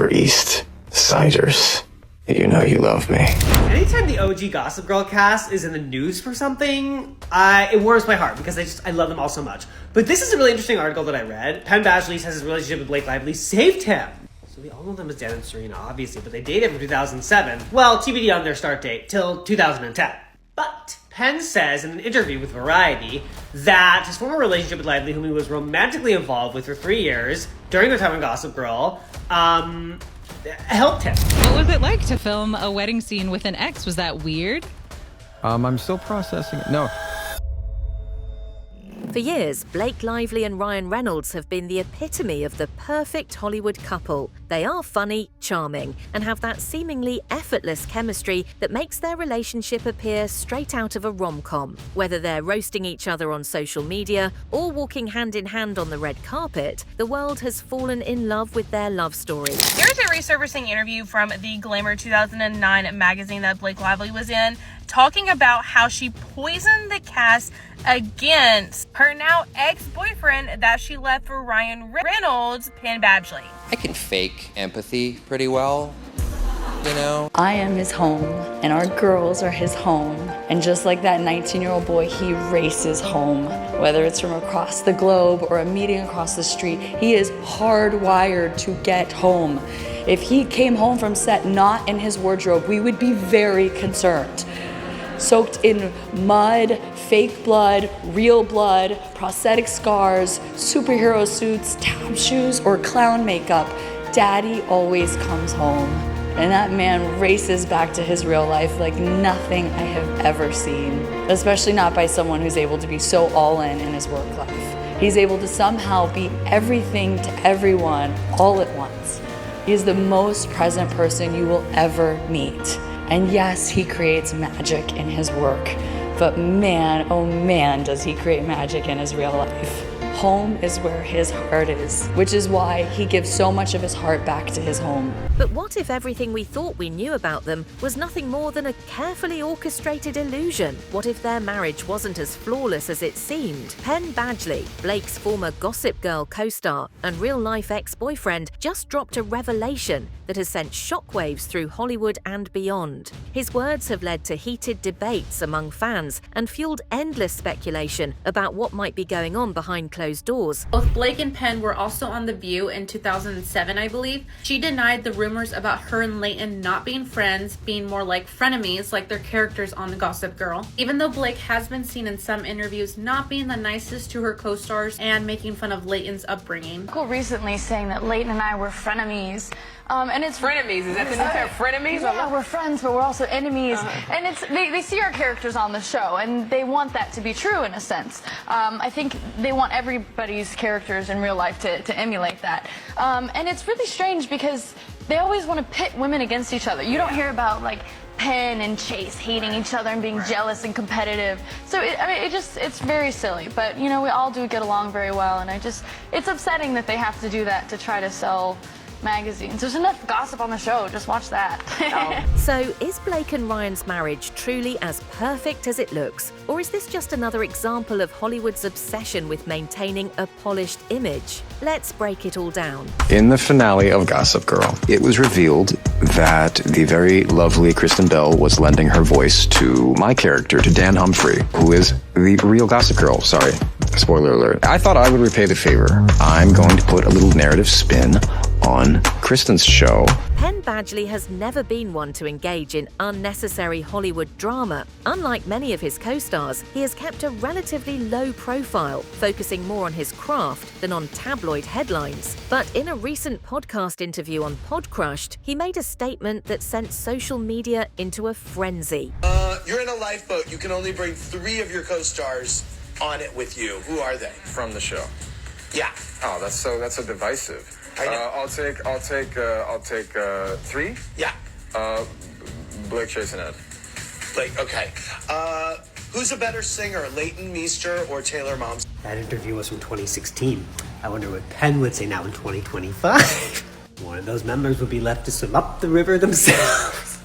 Upper East Siders. You know you love me. Anytime the OG Gossip Girl cast is in the news for something, it warms my heart because I love them all so much. But this is a really interesting article that I read. Penn Badgley says his relationship with Blake Lively saved him. So we all know them as Dan and Serena, obviously, but they dated from 2007. Well, TBD on their start date, till 2010. But Penn says in an interview with Variety that his former relationship with Lively, whom he was romantically involved with for 3 years during their time on Gossip Girl, helped him. What was it like to film a wedding scene with an ex? Was that weird? I'm still processing it. No. For years, Blake Lively and Ryan Reynolds have been the epitome of the perfect Hollywood couple. They are funny, charming, and have that seemingly effortless chemistry that makes their relationship appear straight out of a rom-com. Whether they're roasting each other on social media or walking hand in hand on the red carpet, the world has fallen in love with their love story. Here's a resurfacing interview from the Glamour 2009 magazine that Blake Lively was in, talking about how she poisoned the cast against her now ex-boyfriend that she left for Ryan Reynolds, Penn Badgley. I can fake empathy pretty well, you know? I am his home, and our girls are his home. And just like that 19-year-old boy, he races home. Whether it's from across the globe or a meeting across the street, he is hardwired to get home. If he came home from set not in his wardrobe, we would be very concerned. Soaked in mud, fake blood, real blood, prosthetic scars, superhero suits, tap shoes, or clown makeup, Daddy always comes home. And that man races back to his real life like nothing I have ever seen. Especially not by someone who's able to be so all in his work life. He's able to somehow be everything to everyone all at once. He is the most present person you will ever meet. And yes, he creates magic in his work, but man, oh man, does he create magic in his real life. Home is where his heart is, which is why he gives so much of his heart back to his home. But what if everything we thought we knew about them was nothing more than a carefully orchestrated illusion? What if their marriage wasn't as flawless as it seemed? Penn Badgley, Blake's former Gossip Girl co-star and real-life ex-boyfriend, just dropped a revelation that has sent shockwaves through Hollywood and beyond. His words have led to heated debates among fans and fueled endless speculation about what might be going on behind closed doors. Both Blake and Penn were also on The View in 2007, I believe. She denied the rumors about her and Leighton not being friends, being more like frenemies like their characters on The Gossip Girl. Even though Blake has been seen in some interviews not being the nicest to her co-stars and making fun of Leighton's upbringing. Recently saying that Leighton and I were frenemies. And it's frenemies. Is that the new term? Frenemies? Yeah, we're friends, but we're also enemies. And it's they see our characters on the show, and they want that to be true in a sense. I think they want everybody's characters in real life to emulate that. And it's really strange because they always want to pit women against each other. You don't hear about like Penn and Chase hating each other and being jealous and competitive. So it's very silly. But you know, we all do get along very well, and it's upsetting that they have to do that to try to sell magazines. There's enough gossip on the show, just watch that. So is Blake and Ryan's marriage truly as perfect as it looks? Or is this just another example of Hollywood's obsession with maintaining a polished image? Let's break it all down. In the finale of Gossip Girl, it was revealed that the very lovely Kristen Bell was lending her voice to my character, to Dan Humphrey, who is the real Gossip Girl. Sorry, spoiler alert. I thought I would repay the favor. I'm going to put a little narrative spin on Kristen's show. Penn Badgley has never been one to engage in unnecessary Hollywood drama. Unlike many of his co-stars, he has kept a relatively low profile, focusing more on his craft than on tabloid headlines. But in a recent podcast interview on Podcrushed, he made a statement that sent social media into a frenzy. You're in a lifeboat. You can only bring 3 of your co-stars on it with you. Who are they? From the show. Yeah. Oh, that's so divisive. I'll take 3. Yeah. Blake, Chase, and Ed. Blake, okay. Who's a better singer, Leighton Meester or Taylor Momsen? That interview was from 2016. I wonder what Penn would say now in 2025. One of those members would be left to swim up the river themselves.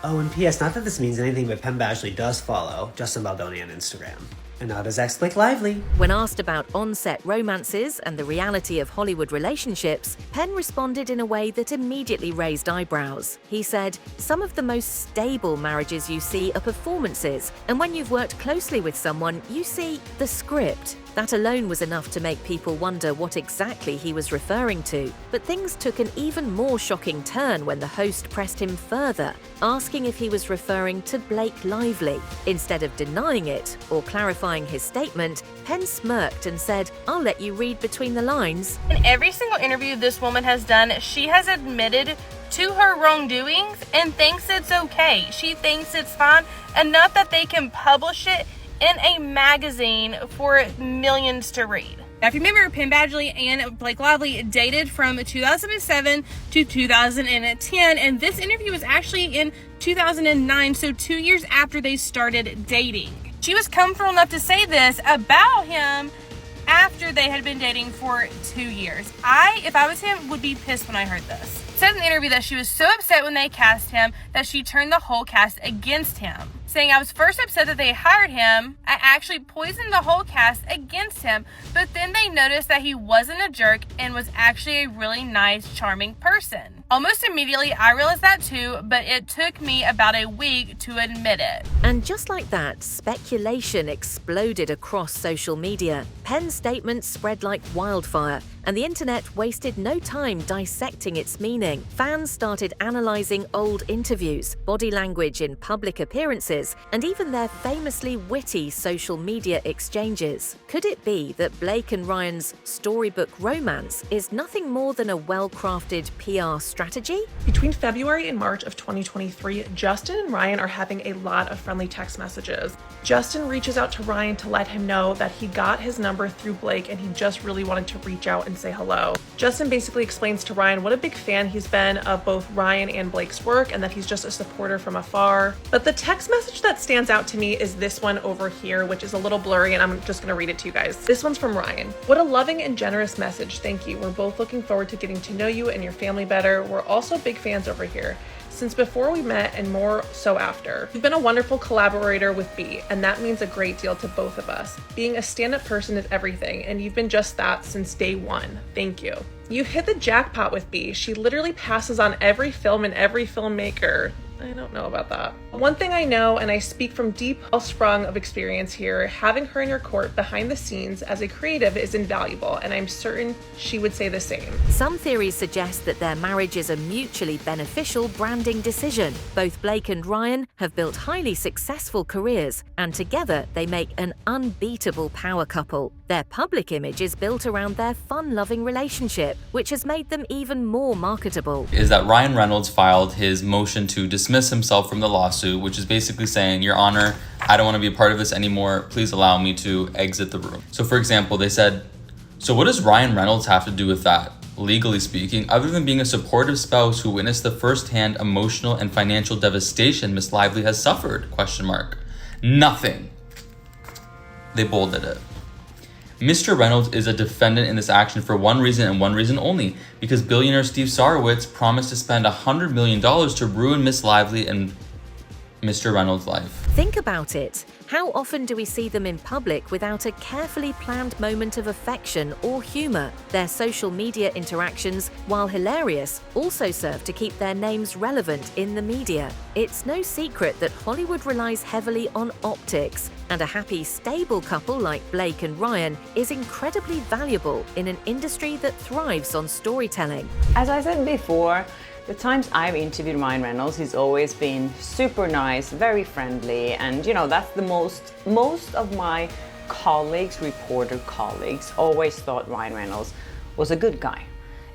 Oh, and P.S. Not that this means anything, but Penn Badgley does follow Justin Baldoni on Instagram. and not his ex Blake Lively. When asked about on-set romances and the reality of Hollywood relationships, Penn responded in a way that immediately raised eyebrows. He said, "Some of the most stable marriages you see are performances, and when you've worked closely with someone, you see the script." That alone was enough to make people wonder what exactly he was referring to. But things took an even more shocking turn when the host pressed him further, asking if he was referring to Blake Lively. Instead of denying it or clarifying his statement, Penn smirked and said, "I'll let you read between the lines." In every single interview this woman has done, she has admitted to her wrongdoings and thinks it's okay. She thinks it's fine, enough that they can publish it in a magazine for millions to read. Now, if you remember, Penn Badgley and Blake Lively dated from 2007 to 2010, and this interview was actually in 2009, so 2 years after they started dating. She was comfortable enough to say this about him after they had been dating for 2 years. If I was him, would be pissed when I heard this. It said in the interview that she was so upset when they cast him that she turned the whole cast against him, saying, "I was first upset that they hired him. I actually poisoned the whole cast against him, but then they noticed that he wasn't a jerk and was actually a really nice, charming person. Almost immediately, I realized that too, but it took me about a week to admit it." And just like that, speculation exploded across social media. Penn's statement spread like wildfire, and the internet wasted no time dissecting its meaning. Fans started analysing old interviews, body language in public appearances, and even their famously witty social media exchanges. Could it be that Blake and Ryan's storybook romance is nothing more than a well-crafted PR strategy? Between February and March of 2023, Justin and Ryan are having a lot of friendly text messages. Justin reaches out to Ryan to let him know that he got his number through Blake and he just really wanted to reach out and say hello. Justin basically explains to Ryan what a big fan he's been of both Ryan and Blake's work and that he's just a supporter from afar. But the text message that stands out to me is this one over here, which is a little blurry, and I'm just gonna read it to you guys. This one's from Ryan. "What a loving and generous message. Thank you. We're both looking forward to getting to know you and your family better. We're also big fans over here. Since before we met and more so after. You've been a wonderful collaborator with B, and that means a great deal to both of us. Being a stand-up person is everything, and you've been just that since day one. Thank you. You hit the jackpot with B. She literally passes on every film and every filmmaker." I don't know about that. "One thing I know, and I speak from deep wellsprung of experience here, having her in your court behind the scenes as a creative is invaluable, and I'm certain she would say the same." Some theories suggest that their marriage is a mutually beneficial branding decision. Both Blake and Ryan have built highly successful careers, and together they make an unbeatable power couple. Their public image is built around their fun-loving relationship, which has made them even more marketable. Is that Ryan Reynolds filed his motion to dismiss himself from the lawsuit, which is basically saying, "Your Honor, I don't want to be a part of this anymore. Please allow me to exit the room." So for example, they said, "So what does Ryan Reynolds have to do with that, legally speaking, other than being a supportive spouse who witnessed the first-hand emotional and financial devastation Miss Lively has suffered? ? Nothing." They bolded it. Mr. Reynolds is a defendant in this action for one reason and one reason only, because billionaire Steve Sarowitz promised to spend $100 million to ruin Miss Lively and Mr. Reynolds' life. Think about it. How often do we see them in public without a carefully planned moment of affection or humor? Their social media interactions, while hilarious, also serve to keep their names relevant in the media. It's no secret that Hollywood relies heavily on optics, and a happy, stable couple like Blake and Ryan is incredibly valuable in an industry that thrives on storytelling. As I said before, the times I've interviewed Ryan Reynolds, he's always been super nice, very friendly, and that's the most of my colleagues, reporter colleagues, always thought Ryan Reynolds was a good guy.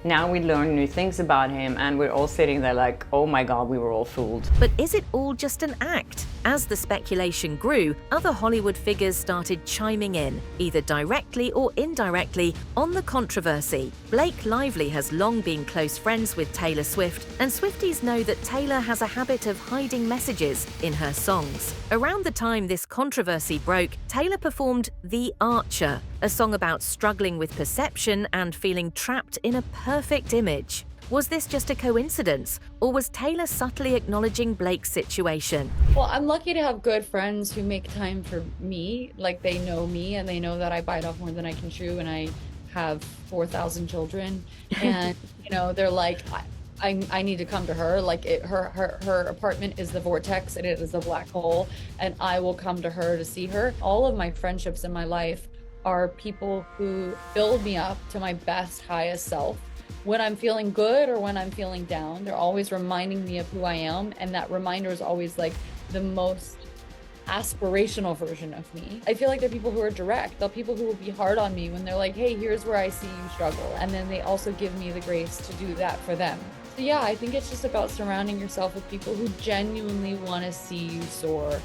Now we learn new things about him and we're all sitting there like, oh my God, we were all fooled. But is it all just an act? As the speculation grew, other Hollywood figures started chiming in, either directly or indirectly, on the controversy. Blake Lively has long been close friends with Taylor Swift, and Swifties know that Taylor has a habit of hiding messages in her songs. Around the time this controversy broke, Taylor performed The Archer, a song about struggling with perception and feeling trapped in a perfect image. Was this just a coincidence, or was Taylor subtly acknowledging Blake's situation? Well, I'm lucky to have good friends who make time for me. Like, they know me and they know that I bite off more than I can chew, and I have 4,000 children. And, you know, they're like, I need to come to her. Like, her apartment is the vortex and it is a black hole, and I will come to her to see her. All of my friendships in my life are people who build me up to my best, highest self. When I'm feeling good or when I'm feeling down, they're always reminding me of who I am, and that reminder is always like the most aspirational version of me. I feel like they're people who are direct. They're people who will be hard on me when they're like, hey, here's where I see you struggle. And then they also give me the grace to do that for them. So yeah, I think it's just about surrounding yourself with people who genuinely want to see you soar,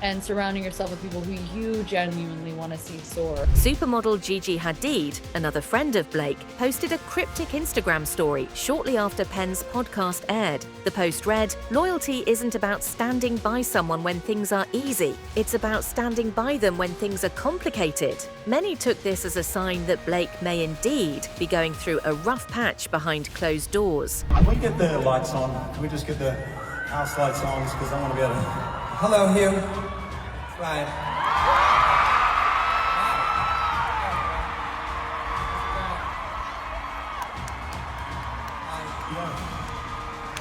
and surrounding yourself with people who you genuinely want to see soar. Supermodel Gigi Hadid, another friend of Blake, posted a cryptic Instagram story shortly after Penn's podcast aired. The post read, "Loyalty isn't about standing by someone when things are easy. It's about standing by them when things are complicated." Many took this as a sign that Blake may indeed be going through a rough patch behind closed doors. Can we get the lights on? Can we just get the house lights on? Because I want to be able to... Hello, Hugh. Ryan.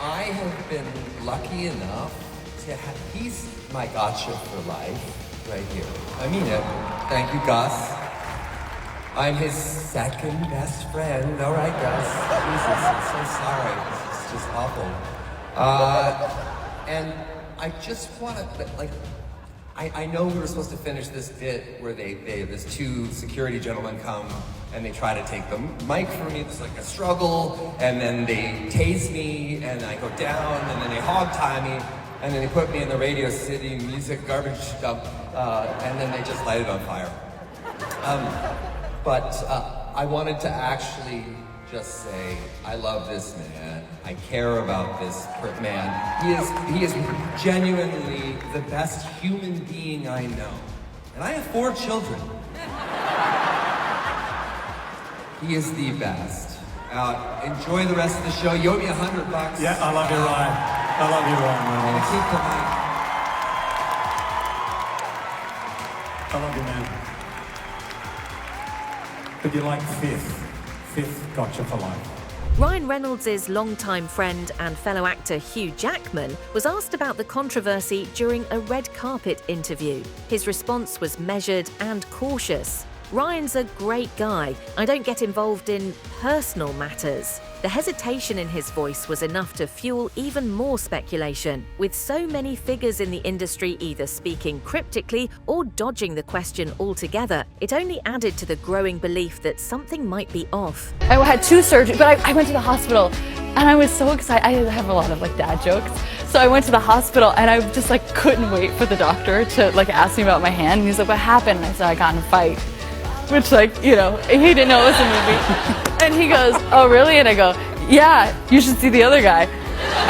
I have been lucky enough to have, he's my gotcha for life, right here. I mean it. Thank you, Gus. I'm his second best friend. All right, Gus. Jesus, I'm so sorry. This is just awful. And I just want to, like, I know we were supposed to finish this bit where this two security gentlemen come and they try to take the mic from me. There's like a struggle, and then they tase me, and I go down, and then they hog tie me, and then they put me in the Radio City music garbage dump, and then they just light it on fire. But I wanted to actually just say, I love this man. I care about this man. He is genuinely the best human being I know. And I have 4 children. He is the best. Enjoy the rest of the show. You owe me $100. Yeah, I love you, Ryan. I love you, Ryan. I'm gonna keep the mic. I love you, man. But you like fifth gotcha for life. Ryan Reynolds' longtime friend and fellow actor Hugh Jackman was asked about the controversy during a red carpet interview. His response was measured and cautious. "Ryan's a great guy. I don't get involved in personal matters." The hesitation in his voice was enough to fuel even more speculation, with so many figures in the industry either speaking cryptically or dodging the question altogether. It only added to the growing belief that something might be off. I had 2 surgeries, but I went to the hospital and I was so excited. I have a lot of like dad jokes. So I went to the hospital and I just like couldn't wait for the doctor to like ask me about my hand. And he's like, "What happened?" And I said, "I got in a fight." Which, like, you know, he didn't know it was a movie. And he goes, "Oh, really?" And I go, "Yeah, you should see the other guy."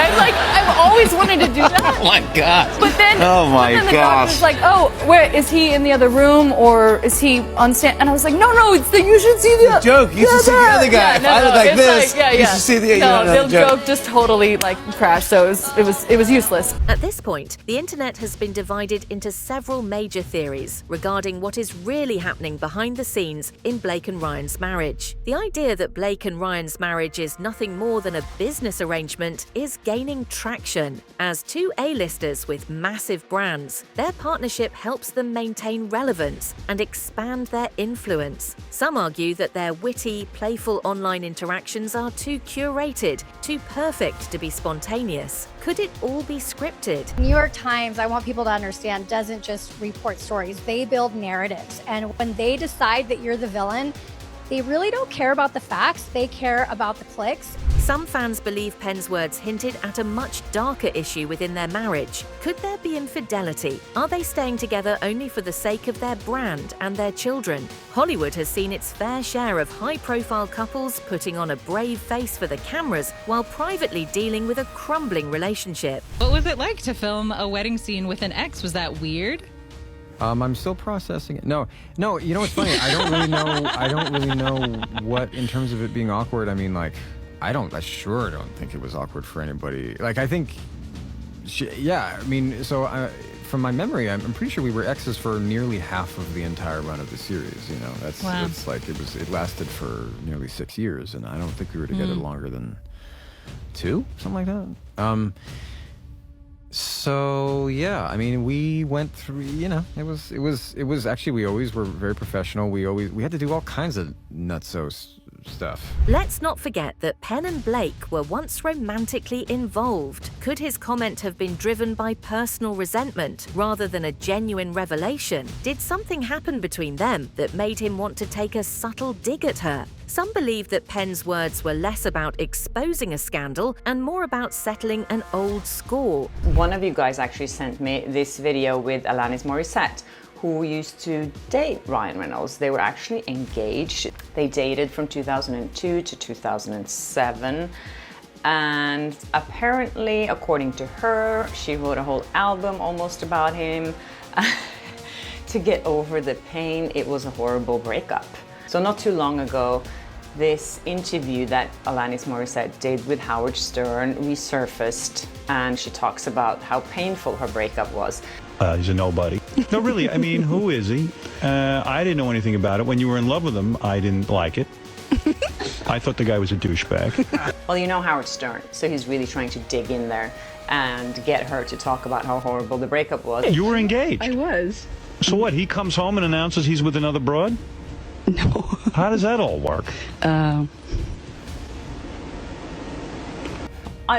And like, I've always wanted to do that. Oh my God. But then, the doctor's like, "Oh, where is he in the other room or is he on stand?" And I was like, no, it's the, you should see the joke. You should see the other guy. If I look like this, you should see the the joke just totally like crashed. So it was useless. At this point, the internet has been divided into several major theories regarding what is really happening behind the scenes in Blake and Ryan's marriage. The idea that Blake and Ryan's marriage is nothing more than a business arrangement is gaining traction. As 2 A-listers with massive brands, their partnership helps them maintain relevance and expand their influence. Some argue that their witty, playful online interactions are too curated, too perfect to be spontaneous. Could it all be scripted? New York Times, I want people to understand, doesn't just report stories. They build narratives. And when they decide that you're the villain, they really don't care about the facts. They care about the clicks. Some fans believe Penn's words hinted at a much darker issue within their marriage. Could there be infidelity? Are they staying together only for the sake of their brand and their children? Hollywood has seen its fair share of high-profile couples putting on a brave face for the cameras while privately dealing with a crumbling relationship. What was it like to film a wedding scene with an ex? Was that weird? I'm still processing it. No, you know what's funny? I don't really know what, in terms of it being awkward, I mean, like, I sure don't think it was awkward for anybody. Like, I think, from my memory, I'm pretty sure we were exes for nearly half of the entire run of the series. You know, that's like it lasted for nearly 6 years, and I don't think we were together longer than 2, something like that. So yeah, I mean, we went through. You know, it was actually, we always were very professional. We had to do all kinds of nutso stuff. Let's not forget that Penn and Blake were once romantically involved. Could his comment have been driven by personal resentment rather than a genuine revelation? Did something happen between them that made him want to take a subtle dig at her? Some believe that Penn's words were less about exposing a scandal and more about settling an old score. One of you guys actually sent me this video with Alanis Morissette, who used to date Ryan Reynolds. They were actually engaged. They dated from 2002 to 2007. And apparently, according to her, she wrote a whole album almost about him. To get over the pain, it was a horrible breakup. So not too long ago, this interview that Alanis Morissette did with Howard Stern resurfaced, and she talks about how painful her breakup was. He's a nobody. No, really, I mean, who is he? I didn't know anything about it. When you were in love with him, I didn't like it. I thought the guy was a douchebag. Well, you know Howard Stern, so he's really trying to dig in there and get her to talk about how horrible the breakup was. You were engaged? I was. So what, he comes home and announces he's with another broad? No. How does that all work? I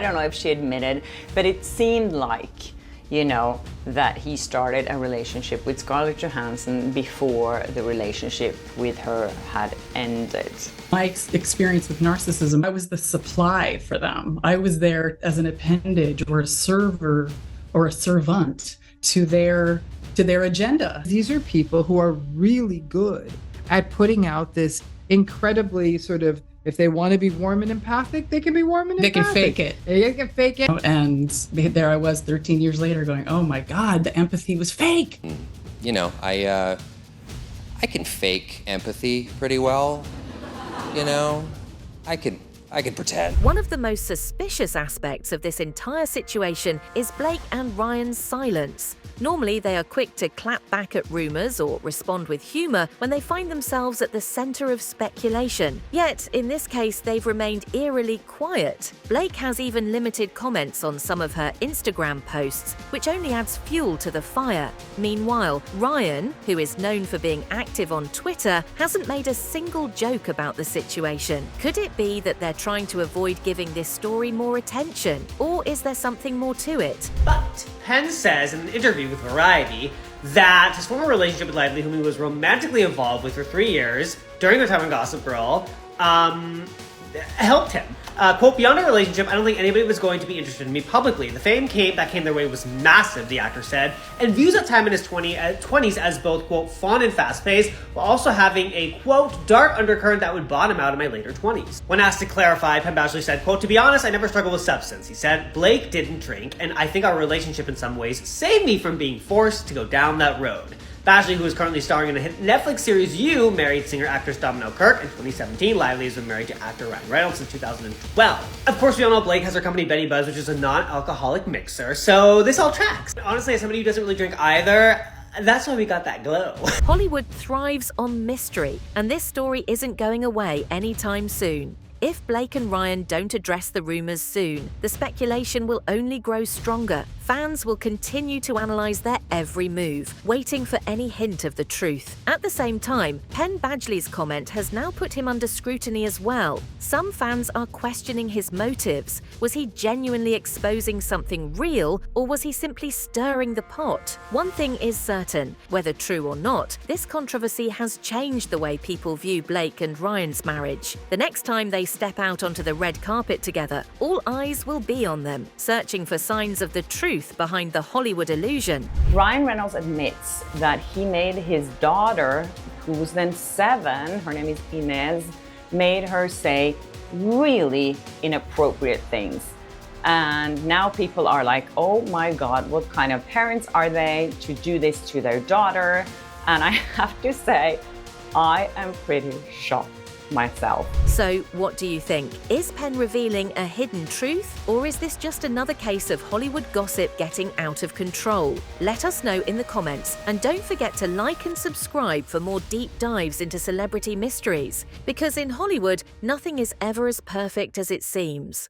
don't know if she admitted, but it seemed like, you know, that he started a relationship with Scarlett Johansson before the relationship with her had ended. My experience with narcissism, I was the supply for them. I was there as an appendage or a server or a servant to their agenda. These are people who are really good at putting out this incredibly sort of, if they want to be warm and empathic, they can be warm and They empathic. can fake it. They can fake it. And there I was 13 years later going, oh my God, the empathy was fake. You know, I can fake empathy pretty well. You know, I can pretend. One of the most suspicious aspects of this entire situation is Blake and Ryan's silence. Normally, they are quick to clap back at rumours or respond with humour when they find themselves at the centre of speculation. Yet, in this case, they've remained eerily quiet. Blake has even limited comments on some of her Instagram posts, which only adds fuel to the fire. Meanwhile, Ryan, who is known for being active on Twitter, hasn't made a single joke about the situation. Could it be that they're trying to avoid giving this story more attention? Or is there something more to it? But Penn says in an interview with Variety that his former relationship with Lively, whom he was romantically involved with for 3 years during their time on Gossip Girl, helped him. Quote, beyond our relationship, I don't think anybody was going to be interested in me publicly. The fame that came their way was massive, the actor said, and views that time in his 20s as both, quote, fun and fast-paced, while also having a, quote, dark undercurrent that would bottom out in my later 20s. When asked to clarify, Penn Badgley said, quote, to be honest, I never struggled with substance. He said, Blake didn't drink, and I think our relationship in some ways saved me from being forced to go down that road. Badgley, who is currently starring in the hit Netflix series You, married singer-actress Domino Kirk. In 2017, Lively has been married to actor Ryan Reynolds since 2012. Of course, we all know Blake has her company Betty Buzz, which is a non-alcoholic mixer, so this all tracks. Honestly, as somebody who doesn't really drink either, that's why we got that glow. Hollywood thrives on mystery, and this story isn't going away anytime soon. If Blake and Ryan don't address the rumours soon, the speculation will only grow stronger. Fans will continue to analyse their every move, waiting for any hint of the truth. At the same time, Penn Badgley's comment has now put him under scrutiny as well. Some fans are questioning his motives. Was he genuinely exposing something real, or was he simply stirring the pot? One thing is certain, whether true or not, this controversy has changed the way people view Blake and Ryan's marriage. The next time they step out onto the red carpet together, all eyes will be on them, searching for signs of the truth behind the Hollywood illusion. Ryan Reynolds admits that he made his daughter, who was then 7, her name is Inez, made her say really inappropriate things. And now people are like, oh my God, what kind of parents are they to do this to their daughter? And I have to say, I am pretty shocked. myself. So, what do you think? Is Penn revealing a hidden truth, or is this just another case of Hollywood gossip getting out of control? Let us know in the comments, and don't forget to like and subscribe for more deep dives into celebrity mysteries, because in Hollywood, nothing is ever as perfect as it seems.